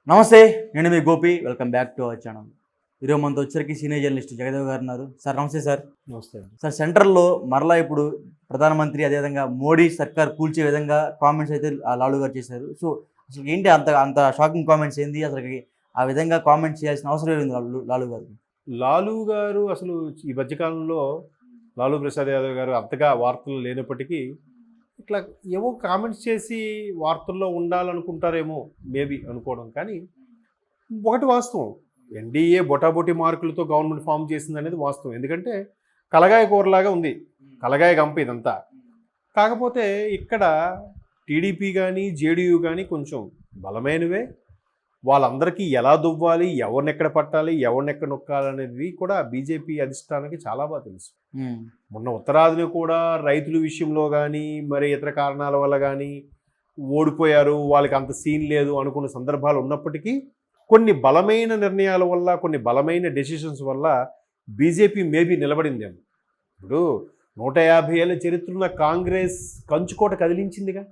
నమస్తే, నేను మీ Gopi. Welcome back to our channel. ఈరోజు మనతో వచ్చరికి సీనియర్ జర్నలిస్ట్ జగదేవ్ గారు ఉన్నారు. సార్ నమస్తే. సార్ నమస్తే. సార్, సెంట్రల్లో మరలా ఇప్పుడు ప్రధానమంత్రి అదేవిధంగా మోడీ సర్కార్ కూల్చే విధంగా కామెంట్స్ అయితే లాలు గారు చేశారు. సో అసలు ఏంటి అంత అంత షాకింగ్ కామెంట్స్ ఏంది? అసలు ఆ విధంగా కామెంట్స్ చేయాల్సిన అవసరం ఏంది లాలు గారు? లాలు గారు అసలు ఈ మధ్యకాలంలో లాలూ ప్రసాద్ యాదవ్ గారు అంతగా వార్తలు లేనప్పటికీ ఇట్లా ఏవో కామెంట్స్ చేసి వార్తల్లో ఉండాలనుకుంటారేమో మేబీ అనుకోవడం. కానీ ఒకటి వాస్తవం, ఎన్డీఏ బొటాబొటి మార్కులతో గవర్నమెంట్ ఫామ్ చేసింది అనేది వాస్తవం. ఎందుకంటే కలగాయ కూరలాగా ఉంది, కలగాయ గంప ఇదంతా. కాకపోతే ఇక్కడ టీడీపీ కానీ జేడీయూ కానీ కొంచెం బలమైనవే. వాళ్ళందరికీ ఎలా దువ్వాలి, ఎవరిని ఎక్కడ పట్టాలి, ఎవరిని ఎక్కడ నొక్కాలనేది కూడా బీజేపీ అధిష్టానానికి చాలా బాగా తెలుసు. మొన్న ఉత్తరాదిని కూడా రైతుల విషయంలో కానీ మరి ఇతర కారణాల వల్ల కానీ ఓడిపోయారు, వాళ్ళకి అంత సీన్ లేదు అనుకున్న సందర్భాలు ఉన్నప్పటికీ కొన్ని బలమైన నిర్ణయాల వల్ల, కొన్ని బలమైన డెసిషన్స్ వల్ల బీజేపీ మేబీ నిలబడిందేమో. ఇప్పుడు 150 ఏళ్ళ చరిత్ర ఉన్న కాంగ్రెస్ కంచుకోట కదిలించిందిగా.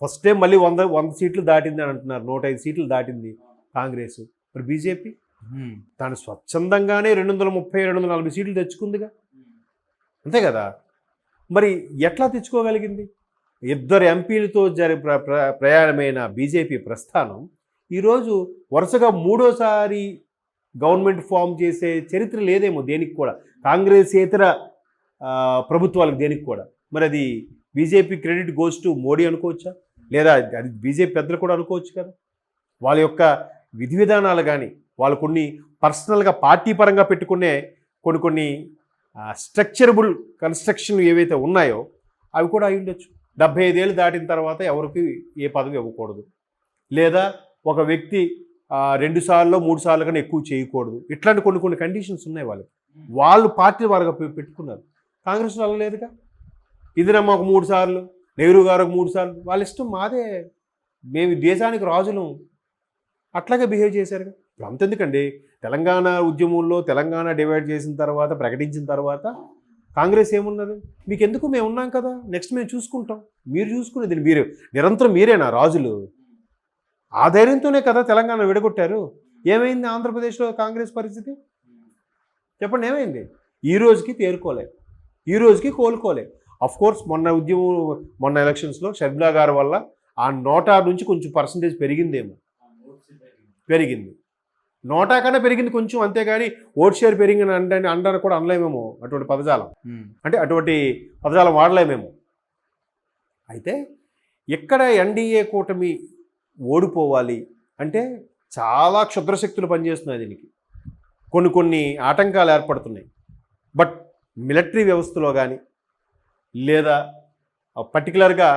ఫస్ట్ టైం మళ్ళీ 100 సీట్లు దాటింది అని అంటున్నారు. 105 సీట్లు దాటింది కాంగ్రెస్. మరి బీజేపీ దాని స్వచ్ఛందంగానే 230-240 సీట్లు తెచ్చుకుందిగా, అంతే కదా. మరి ఎట్లా తెచ్చుకోగలిగింది? 2 ఎంపీలతో ప్రయాణమైన బీజేపీ ప్రస్థానం ఈరోజు వరుసగా 3వ గవర్నమెంట్ ఫామ్ చేసే చరిత్ర లేదేమో దేనికి కూడా, కాంగ్రెసేతర ప్రభుత్వాలకు దేనికి కూడా. మరి అది BJP credit goes to Modi అనుకోవచ్చా? లేదా అది బీజేపీ పెద్దలు కూడా అనుకోవచ్చు కదా. వాళ్ళ యొక్క విధి విధానాలు కానీ, వాళ్ళు కొన్ని పర్సనల్గా పార్టీ పరంగా పెట్టుకునే కొన్ని స్ట్రక్చరబుల్ కన్స్ట్రక్షన్ ఏవైతే ఉన్నాయో అవి కూడా అయి ఉండొచ్చు. 75 ఏళ్ళు దాటిన తర్వాత ఎవరికి ఏ పదవి ఇవ్వకూడదు, లేదా ఒక వ్యక్తి 2 సార్లు 3 సార్లు కన్నా ఎక్కువ చేయకూడదు. ఇట్లాంటి కొన్ని కండిషన్స్ ఉన్నాయి వాళ్ళకి. వాళ్ళు పార్టీ వారుగా పెట్టుకున్నారు. కాంగ్రెస్ వాళ్ళు లేదుగా. ఇందిరమ్మ ఒక 3 సార్లు, నెహ్రూ గారు ఒక 3 సార్లు. వాళ్ళ ఇష్టం, మాదే, మేము దేశానికి రాజులు, అట్లాగే బిహేవ్ చేశారుగా. ఇప్పుడు అంతెందుకండి, తెలంగాణ ఉద్యమంలో తెలంగాణ డివైడ్ చేసిన తర్వాత, ప్రకటించిన తర్వాత కాంగ్రెస్ ఏమున్నది, మీకు ఎందుకు, మేము ఉన్నాం కదా, నెక్స్ట్ మేము చూసుకుంటాం, మీరు చూసుకునేది, మీరు నిరంతరం మీరేనా రాజులు? ఆ ధైర్యంతోనే కదా తెలంగాణ విడగొట్టారు. ఏమైంది ఆంధ్రప్రదేశ్లో కాంగ్రెస్ పరిస్థితి చెప్పండి, ఏమైంది? ఈ రోజుకి తేరుకోలేదు, ఈ రోజుకి కోలుకోలేదు. కోర్స్ మొన్న ఎలక్షన్స్లో షర్మిలా గారి వల్ల ఆ నోటా నుంచి కొంచెం పర్సంటేజ్ పెరిగిందేమో, పెరిగింది, నోటా కన్నా పెరిగింది కొంచెం, అంతేగాని ఓట్ షేర్ పెరిగింది అంటారు కూడా అనలేమేమో. అటువంటి పదజాలం, అంటే అటువంటి పదజాలం వాడలేమేమో. అయితే ఎక్కడ ఎన్డీఏ కూటమి ఓడిపోవాలి అంటే చాలా క్షుద్రశక్తులు పనిచేస్తున్నాయి దీనికి, కొన్ని ఆటంకాలు ఏర్పడుతున్నాయి. బట్ మిలిటరీ వ్యవస్థలో కానీ, లేదా పర్టికులర్గా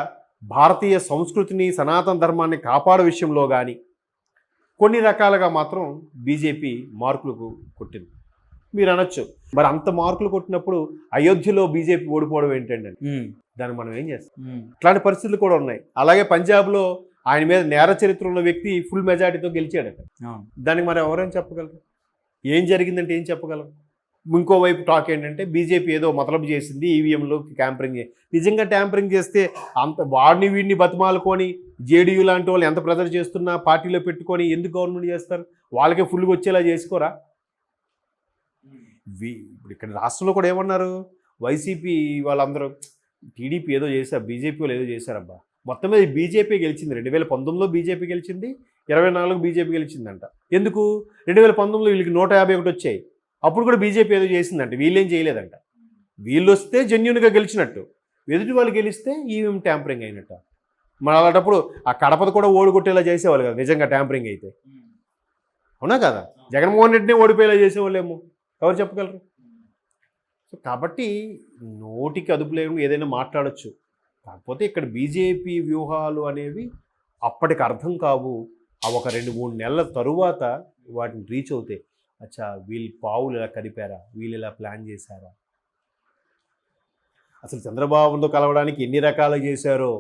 భారతీయ సంస్కృతిని, సనాతన ధర్మాన్ని కాపాడే విషయంలో కానీ కొన్ని రకాలుగా మాత్రం బీజేపీ మార్కులు కొట్టింది. మీరు అనొచ్చు, మరి అంత మార్కులు కొట్టినప్పుడు అయోధ్యలో బీజేపీ ఓడిపోవడం ఏంటండి? దాన్ని మనం ఏం చేస్తాం? ఇట్లాంటి పరిస్థితులు కూడా ఉన్నాయి. అలాగే పంజాబ్లో ఆయన మీద నేర చరిత్ర ఉన్న వ్యక్తి ఫుల్ మెజారిటీతో గెలిచాడట. దానికి మరి ఎవరైనా చెప్పగలరు? ఏం జరిగిందంటే ఏం చెప్పగలరు? ఇంకోవైపు టాక్ ఏంటంటే బీజేపీ ఏదో మతలబు చేసింది, ఈవీఎంలోకి ట్యాంపరింగ్. నిజంగా ట్యాంపరింగ్ చేస్తే అంత వాడిని వీడిని బతిమాలుకొని జేడీయూ లాంటి వాళ్ళు ఎంత ప్రెజర్ చేస్తున్నా పార్టీలో పెట్టుకొని ఎందుకు గవర్నమెంట్ చేస్తారు? వాళ్ళకే ఫుల్గా వచ్చేలా చేసుకోరా? ఇప్పుడు ఇక్కడ రాష్ట్రంలో కూడా ఏమన్నారు, వైసీపీ వాళ్ళందరూ టీడీపీ ఏదో చేశారు, బీజేపీ వాళ్ళు ఏదో చేశారబ్బా, మొత్తం మీద బీజేపీ గెలిచింది. 2019లో బీజేపీ గెలిచింది, 24 బీజేపీ గెలిచిందంట. ఎందుకు? 2019లో వీళ్ళకి 151 వచ్చాయి. అప్పుడు కూడా బీజేపీ ఏదో చేసిందంట, వీళ్ళేం చేయలేదంట. వీళ్ళు వస్తే జెన్యున్గా గెలిచినట్టు, ఎదుటి వాళ్ళు గెలిస్తే ఈవీఎం ట్యాంపరింగ్ అయినట్టు. మన అలాంటప్పుడు ఆ కడపది కూడా ఓడికొట్టేలా చేసేవాళ్ళు కదా నిజంగా ట్యాంపరింగ్ అయితే, అవునా కదా? జగన్మోహన్ రెడ్డిని ఓడిపోయేలా చేసేవాళ్ళేమో, ఎవరు చెప్పగలరు? సో కాబట్టి నోటికి అదుపు లేకుండా ఏదైనా మాట్లాడచ్చు. కాకపోతే ఇక్కడ బీజేపీ వ్యూహాలు అనేవి అప్పటికి అర్థం కావు. ఆ ఒక 2-3 నెలల తరువాత వాటిని రీచ్ అవుతాయి. అచ్చా, వీళ్ళు పావులు ఇలా కదిపారా, వీళ్ళు ఇలా ప్లాన్ చేశారా, అసలు చంద్రబాబుతో కలవడానికి ఎన్ని రకాలు చేశారో.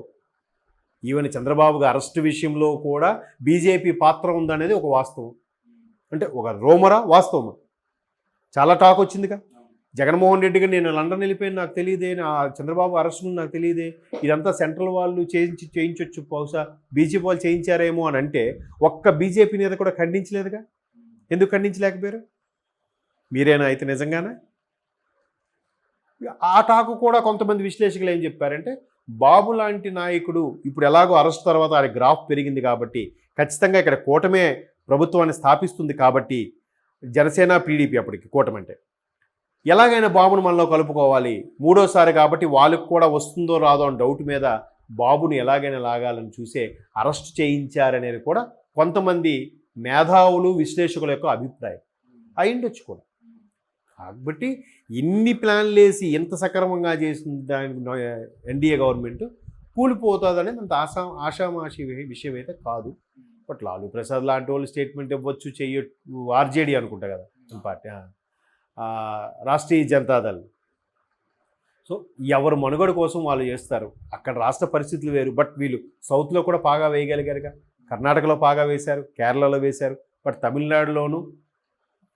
ఈవెన్ చంద్రబాబుగా అరెస్ట్ విషయంలో కూడా బీజేపీ పాత్ర ఉందనేది ఒక వాస్తవం. అంటే ఒక రోమరా వాస్తవం, చాలా టాక్ వచ్చిందిగా. జగన్మోహన్ రెడ్డిగా నేను లండన్ వెళ్ళిపోయాను నాకు తెలియదే, నా చంద్రబాబు అరెస్ట్ ఉంది నాకు తెలియదే, ఇదంతా సెంట్రల్ వాళ్ళు చేయించవచ్చు, బహుశా బీజేపీ వాళ్ళు చేయించారేమో అని అంటే ఒక్క బీజేపీ నేత కూడా ఖండించలేదుగా. ఎందుకు ఖండించలేకపోయారు? మీరేనా అయితే నిజంగానే? ఆ టాకు కూడా కొంతమంది విశ్లేషకులు ఏం చెప్పారంటే, బాబు లాంటి నాయకుడు ఇప్పుడు ఎలాగో అరెస్ట్ తర్వాత ఆయన గ్రాఫ్ పెరిగింది కాబట్టి ఖచ్చితంగా ఇక్కడ కూటమే ప్రభుత్వాన్ని స్థాపిస్తుంది కాబట్టి, జనసేన టీడీపీ అప్పటికి కూటమి అంటే ఎలాగైనా బాబును మనలో కలుపుకోవాలి, మూడోసారి కాబట్టి వాళ్ళకి కూడా వస్తుందో రాదో అని డౌట్ మీద బాబుని ఎలాగైనా లాగాలని చూసే అరెస్ట్ చేయించారనేది కూడా కొంతమంది మేధావులు విశ్లేషకుల యొక్క అభిప్రాయం అయిండొచ్చు కూడా. కాబట్టి ఇన్ని ప్లాన్లు వేసి ఎంత సక్రమంగా చేసిన దాని ఎన్డీఏ గవర్నమెంట్ కూలిపోతుందనేది అంత ఆషామాషి విషయం అయితే కాదు. బట్ లాలూ ప్రసాద్ లాంటి వాళ్ళు స్టేట్మెంట్ ఇవ్వచ్చు, చెయ్యొచ్చు. ఆర్జేడీ అనుకుంటా కదా పార్టీ, రాష్ట్రీయ జనతాదళ్. సో ఎవరు మనుగడ కోసం వాళ్ళు చేస్తారు. అక్కడ రాష్ట్ర పరిస్థితులు వేరు. బట్ వీళ్ళు సౌత్లో కూడా బాగా వేయగలిగారుగా, కర్ణాటకలో బాగా వేశారు, కేరళలో వేశారు. బట్ తమిళనాడులోను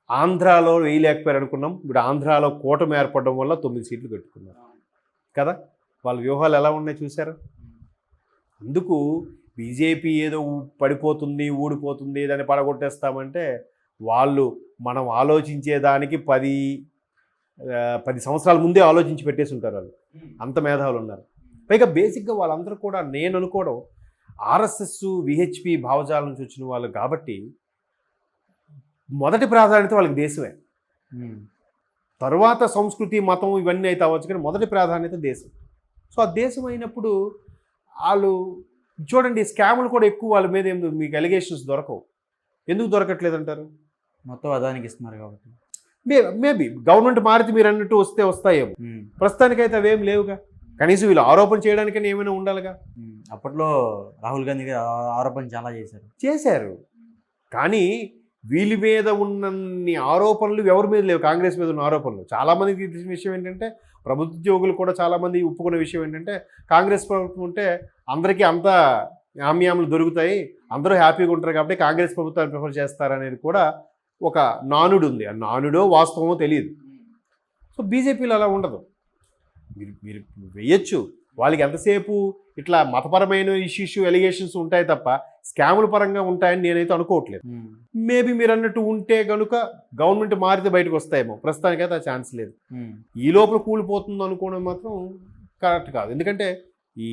ఆంధ్రాలో వేయలేకపోయారు అనుకున్నాం. ఇప్పుడు ఆంధ్రాలో కూటమి ఏర్పడడం వల్ల 9 సీట్లు పెట్టుకున్నారు కదా. వాళ్ళ వ్యూహాలు ఎలా ఉన్నాయి చూశారు. అందుకు బీజేపీ ఏదో పడిపోతుంది, ఊడిపోతుంది, దాన్ని పడగొట్టేస్తామంటే వాళ్ళు మనం ఆలోచించేదానికి 10 సంవత్సరాల ముందే ఆలోచించి పెట్టేసి ఉంటారు వాళ్ళు. అంత మేధావులు ఉన్నారు. పైగా బేసిక్గా వాళ్ళందరూ కూడా నేను అనుకోవడం ఆర్ఎస్ఎస్ విహెచ్పి భావజాలం నుంచి వచ్చిన వాళ్ళు కాబట్టి మొదటి ప్రాధాన్యత వాళ్ళకి దేశమే. తర్వాత సంస్కృతి, మతం ఇవన్నీ అయితే అవ్వచ్చు, కానీ మొదటి ప్రాధాన్యత దేశం. సో ఆ దేశం అయినప్పుడు వాళ్ళు చూడండి, స్కాములు కూడా ఎక్కువ వాళ్ళ మీద మీకు ఎలిగేషన్స్ దొరకవు. ఎందుకు దొరకట్లేదంటారు? మొత్తం అదానికి ఇస్తున్నారు కాబట్టి. మేబీ గవర్నమెంట్ మారితే మీరు అన్నట్టు వస్తాయేమో. ప్రస్తుతానికైతే అవేం లేవుగా. కనీసం వీళ్ళు ఆరోపణ చేయడానికైనా ఏమైనా ఉండాలిగా. అప్పట్లో రాహుల్ గాంధీ గారు ఆరోపణ చాలా చేశారు. కానీ వీళ్ళ మీద ఉన్నన్ని ఆరోపణలు ఎవరి మీద లేవు. కాంగ్రెస్ మీద ఉన్న ఆరోపణలు చాలామందికి తెలిసిన విషయం ఏంటంటే, ప్రభుత్వ ఉద్యోగులు కూడా చాలామంది ఒప్పుకున్న విషయం ఏంటంటే, కాంగ్రెస్ ప్రభుత్వం ఉంటే అందరికీ అంత ఆమ్యాములు దొరుకుతాయి, అందరూ హ్యాపీగా ఉంటారు కాబట్టి కాంగ్రెస్ ప్రభుత్వాన్ని ప్రిఫర్ చేస్తారనేది కూడా ఒక నానుడు ఉంది. ఆ నానుడో వాస్తవమో తెలియదు. సో బీజేపీలో అలా ఉండదు. మీరు వేయచ్చు, వాళ్ళకి ఎంతసేపు ఇట్లా మతపరమైన ఇష్యూస్ ఎలిగేషన్స్ ఉంటాయి తప్ప స్కాముల పరంగా ఉంటాయని నేనైతే అనుకోవట్లేదు. మేబీ మీరు అన్నట్టు ఉంటే కనుక గవర్నమెంట్ మారితే బయటకు వస్తాయేమో. ప్రస్తుతానికైతే ఆ ఛాన్స్ లేదు. ఈ లోపల కూలిపోతుంది అనుకోవడం మాత్రం కరెక్ట్ కాదు. ఎందుకంటే ఈ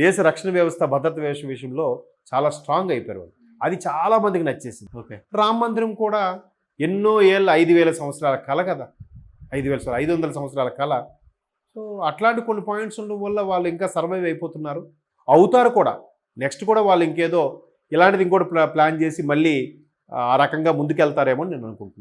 దేశ రక్షణ వ్యవస్థ, భద్రత వ్యవస్థ విషయంలో చాలా స్ట్రాంగ్ అయిపోయారు వాళ్ళు. అది చాలా మందికి నచ్చేసింది. ఓకే, రామ మందిరం కూడా ఎన్నో ఏళ్ళ 5,000 సంవత్సరాల కళ కదా, 500 సంవత్సరాల కళ. సో అట్లాంటి కొన్ని పాయింట్స్ ఉండడం వల్ల వాళ్ళు ఇంకా సర్వైవ్ అయిపోతున్నారు, అవుతారు కూడా. నెక్స్ట్ కూడా వాళ్ళు ఇంకేదో ఇలాంటిది ఇంకోటి ప్లాన్ చేసి మళ్ళీ ఆ రకంగా ముందుకెళ్తారేమో అని నేను అనుకుంటున్నాను.